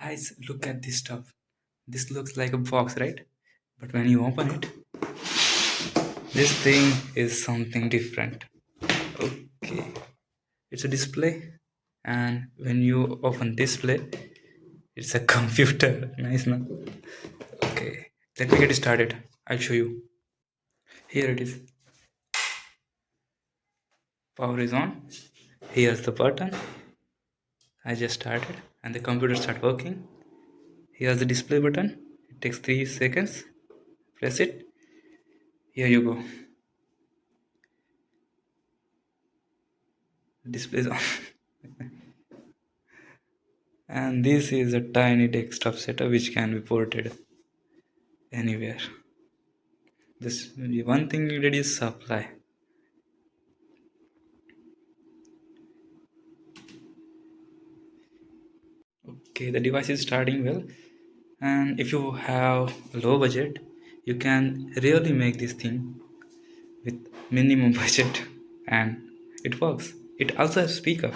Guys, look at this stuff. This looks like a box, right? But when you open it, this thing is something different. Okay, it's a display, and when you open display, it's a computer. Nice, no? Okay, let me get started. I'll show you. Here it is. Power is on. Here's the button. I just started, and the computer start working. Here's the display button. It takes 3 seconds. Press it. Here you go. Display is on. And this is a tiny desktop setup which can be ported anywhere. This one thing needed is supply. Okay, the device is starting well, and if you have a low budget, you can really make this thing with minimum budget, and it works. It also has speaker.